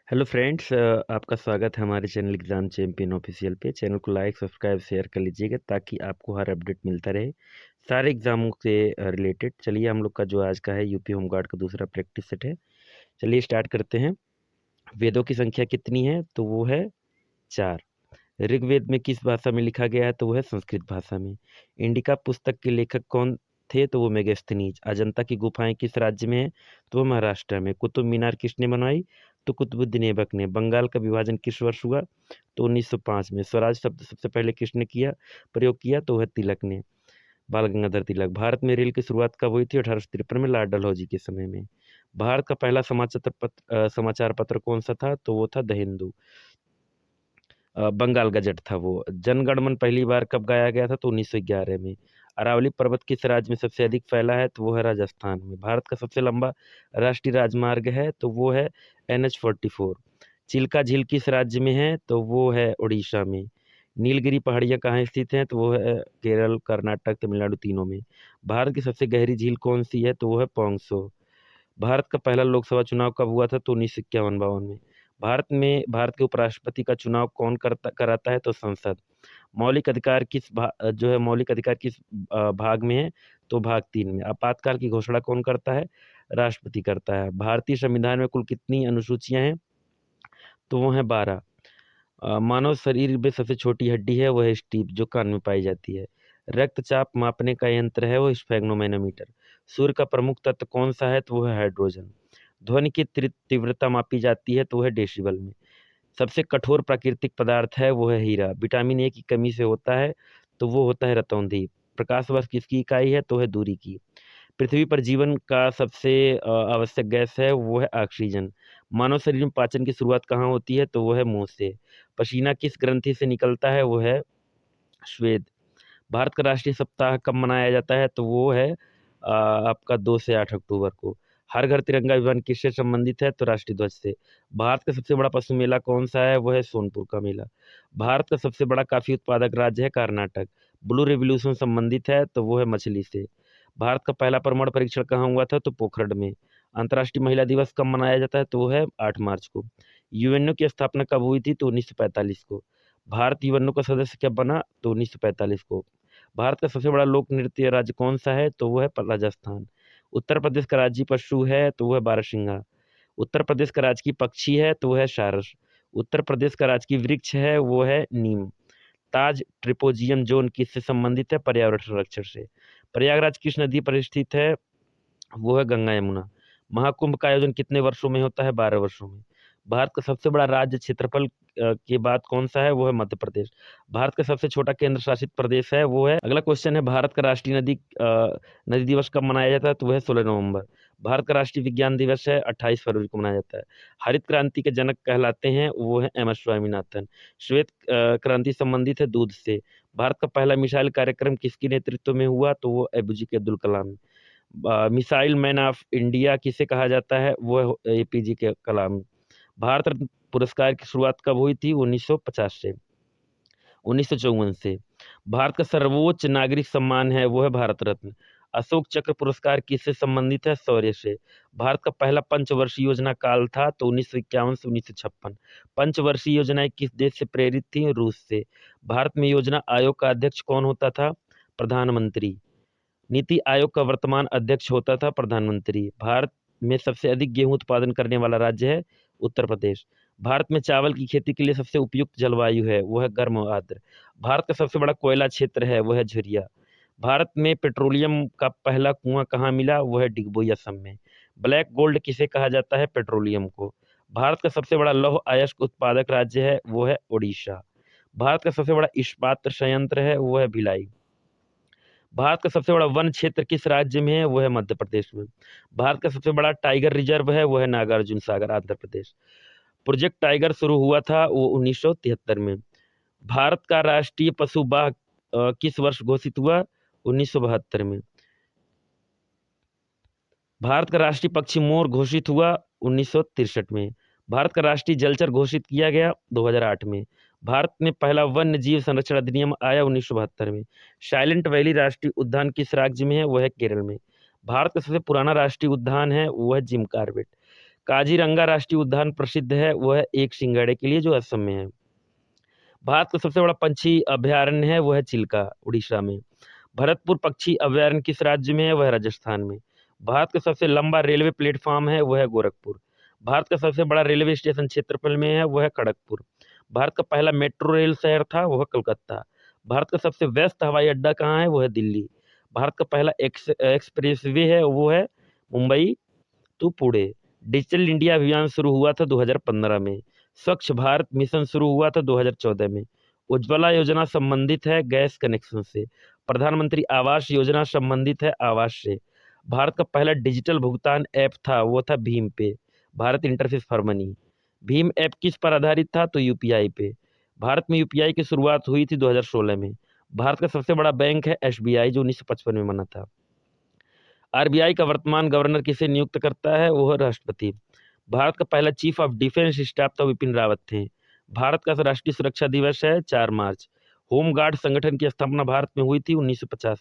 Hello friends, आपका स्वागत है हमारे चैनल एग्ज़ाम चैंपियन ऑफिशियल पे। चैनल को लाइक सब्सक्राइब शेयर कर लीजिएगा ताकि आपको हर अपडेट मिलता रहे सारे एग्ज़ामों से रिलेटेड। चलिए हम लोग का जो आज का है यूपी होमगार्ड का दूसरा प्रैक्टिस सेट है। चलिए स्टार्ट करते हैं। वेदों की संख्या कितनी है? तो वो है 4। ऋग्वेद में किस भाषा में लिखा गया है? तो वो है संस्कृत भाषा में। इंडिका पुस्तक के लेखक कौन थे? तो वो मेगास्थनीज। अजंता की गुफाएं किस राज्य में है? तो वो महाराष्ट्र में। कुतुब मीनार किसने बनवाई? तो कुतुबुद्दीन ऐबक ने। बंगाल का विभाजन किस वर्ष हुआ? तो 1905 में। स्वराज शब्द सबसे पहले किसने प्रयोग किया? तो वह तिलक ने, बाल गंगाधर तिलक। भारत में रेल की शुरुआत कब हुई थी? 1853 में, लॉर्ड डलहौजी के समय में। भारत का पहला समाचार पत्र कौन सा था? तो वो था द हिंदू। बंगाल गजट था वो। जनगण मन पहली बार कब गाया गया था? तो 1911 में। अरावली पर्वत किस राज्य में सबसे अधिक फैला है? तो वो है राजस्थान में। भारत का सबसे लंबा राष्ट्रीय राजमार्ग है? तो वो है NH-44। चिल्का झील किस राज्य में है? तो वो है उड़ीसा में। नीलगिरी पहाड़ियाँ कहाँ स्थित हैं? तो वो है केरल, कर्नाटक, तमिलनाडु, तीनों में। भारत की सबसे गहरी झील कौन सी है? तो वो है पोंगसो। भारत का पहला लोकसभा चुनाव कब हुआ था? तो 1951-52 में। भारत के उपराष्ट्रपति का चुनाव कौन कराता है? तो संसद। मौलिक अधिकार किस भाग में है? तो भाग 3 में। आपातकाल की घोषणा कौन करता है? राष्ट्रपति करता है। भारतीय संविधान में कुल कितनी अनुसूचियां हैं? तो वो हैं 12। मानव शरीर में सबसे छोटी हड्डी है वो है स्टीप, जो कान में पाई जाती है। रक्तचाप मापने का यंत्र है वो स्फेग्नोमैनोमीटर। सूर्य का प्रमुख तत्व कौन सा है? तो वो है हाइड्रोजन। ध्वनि की तीव्रता मापी जाती है तो वो है डेसिबल में। सबसे कठोर प्राकृतिक पदार्थ है वो है हीरा। विटामिन ए की कमी से होता है तो वो होता है रतौंधी। प्रकाश वर्ष किसकी इकाई है? तो है दूरी की। पृथ्वी पर जीवन का सबसे आवश्यक गैस है वो है ऑक्सीजन। मानव शरीर में पाचन की शुरुआत कहाँ होती है? तो वो है मुंह से। पसीना किस ग्रंथि से निकलता है? वो है श्वेद। भारत का राष्ट्रीय सप्ताह कब मनाया जाता है? तो वो है आपका 2 से 8 अक्टूबर को। हर घर तिरंगा अभियान किससे संबंधित है? तो राष्ट्रीय ध्वज से। भारत का सबसे बड़ा पशु मेला कौन सा है? वो है सोनपुर का मेला। भारत का सबसे बड़ा कॉफी उत्पादक राज्य है कर्नाटक। ब्लू रेवोल्यूशन संबंधित है तो वो है मछली से। भारत का पहला परमाणु परीक्षण कहाँ हुआ था? तो पोखरण में। अंतर्राष्ट्रीय महिला दिवस कब मनाया जाता है? तो वो है 8 मार्च को। यूएनओ की स्थापना कब हुई थी? तो 1945 को। भारत यूएनओ का सदस्य कब बना? तो 1945 को। भारत का सबसे बड़ा लोक नृत्य राज्य कौन सा है? तो वो है राजस्थान। उत्तर प्रदेश का राज्य पशु है तो वो है बारहसिंगा। उत्तर प्रदेश का राजकीय पक्षी है तो वो है सारस। उत्तर प्रदेश का राजकीय वृक्ष है वो है नीम। ताज ट्रिपोजियम जोन किससे संबंधित है? पर्यावरण संरक्षण से। प्रयागराज किस नदी पर स्थित है? वो है गंगा यमुना। महाकुंभ का आयोजन कितने वर्षों में होता है? 12 वर्षों में। भारत का सबसे बड़ा राज्य क्षेत्रफल के बाद कौन सा है? वो है मध्य प्रदेश। भारत का सबसे छोटा केंद्र शासित प्रदेश है वो है। अगला क्वेश्चन है, भारत का राष्ट्रीय नदी दिवस कब मनाया जाता है? तो वह है 16 नवंबर। भारत का राष्ट्रीय विज्ञान दिवस है 28 फरवरी को मनाया जाता है। हरित क्रांति के जनक कहलाते हैं वो है MS स्वामीनाथन। श्वेत क्रांति संबंधित है दूध से। भारत का पहला मिसाइल कार्यक्रम किसके नेतृत्व में हुआ? तो वो APJ Abdul Kalam. Missile man of India किसे कहा जाता है? वो APJ के कलाम। भारत रत्न पुरस्कार की शुरुआत कब हुई थी? 1950 से, 1954 से। भारत का सर्वोच्च नागरिक सम्मान है वो है भारत रत्न। अशोक चक्र पुरस्कार किससे संबंधित है? शौर्य से। भारत का पहला पंचवर्षीय योजना काल था तो 1951 से 1956। पंचवर्षीय योजनाएं किस देश से प्रेरित थी? रूस से। भारत में योजना आयोग का अध्यक्ष कौन होता था? प्रधानमंत्री। नीति आयोग का वर्तमान अध्यक्ष होता था प्रधानमंत्री। भारत में सबसे अधिक गेहूं उत्पादन करने वाला राज्य है उत्तर प्रदेश। भारत में चावल की खेती के लिए सबसे उपयुक्त जलवायु है वो है गर्म और आर्द्र। भारत का सबसे बड़ा कोयला क्षेत्र है वो है झुरिया। भारत में पेट्रोलियम का पहला कुआं कहाँ मिला? वो है डिगबोई, असम में। ब्लैक गोल्ड किसे कहा जाता है? पेट्रोलियम को। भारत का सबसे बड़ा लौह अयस्क उत्पादक राज्य है वो है उड़ीसा। भारत का सबसे बड़ा इस्पात संयंत्र है वो है भिलाई। भारत का सबसे बड़ा वन क्षेत्र किस राज्य में है? वो है मध्य प्रदेश में। भारत का सबसे बड़ा टाइगर रिजर्व है वो है नागार्जुन सागर, आंध्र प्रदेश। प्रोजेक्ट टाइगर शुरू हुआ था वो 1973 में। भारत का राष्ट्रीय पशु बाघ किस वर्ष घोषित हुआ? 1972 में। भारत का राष्ट्रीय पक्षी मोर घोषित हुआ 1963 में। भारत का राष्ट्रीय जलचर घोषित किया गया 2008 में। भारत में पहला वन्य जीव संरक्षण अधिनियम आया 1972 में। साइलेंट वैली राष्ट्रीय उद्यान किस राज्य में है? वह है केरल में। भारत का सबसे पुराना राष्ट्रीय उद्यान है वो है जिम कॉर्बेट। काजीरंगा राष्ट्रीय उद्यान प्रसिद्ध है, वो है एक सिंगाड़े के लिए जो असम में है। भारत का सबसे बड़ा पंछी अभयारण्य है, वो है चिल्का, उड़ीसा में। भरतपुर पक्षी अभयारण्य किस राज्य में है, वह है राजस्थान में। भारत का सबसे लंबा रेलवे प्लेटफॉर्म है, वह है गोरखपुर। भारत का सबसे बड़ा रेलवे स्टेशन क्षेत्रफल में है, वह है खड़गपुर। भारत का पहला मेट्रो रेल शहर था, वह कलकत्ता। भारत का सबसे व्यस्त हवाई अड्डा कहाँ है, वो है दिल्ली। भारत का पहला एक्सप्रेस वे है, वो है Mumbai to Pune. Digital India अभियान शुरू हुआ था 2015 में। स्वच्छ भारत मिशन शुरू हुआ था 2014 में। उज्ज्वला योजना संबंधित है गैस कनेक्शन से। प्रधानमंत्री आवास योजना संबंधित है आवास से। भारत का पहला डिजिटल भुगतान ऐप था, वो था भीम पे, Bharat interface for money. Bhim app किस पर आधारित था, तो यूपीआई पे। भारत में यूपीआई की शुरुआत हुई थी 2016 में। भारत का सबसे बड़ा बैंक है एसबीआई, जो 1955 में बना था। आरबीआई का वर्तमान गवर्नर किसे नियुक्त करता है, वो है राष्ट्रपति। भारत का पहला चीफ ऑफ डिफेंस स्टाफ तो विपिन रावत थे। भारत का राष्ट्रीय सुरक्षा दिवस है 4 मार्च। होम गार्ड संगठन की स्थापना भारत में हुई थी 1950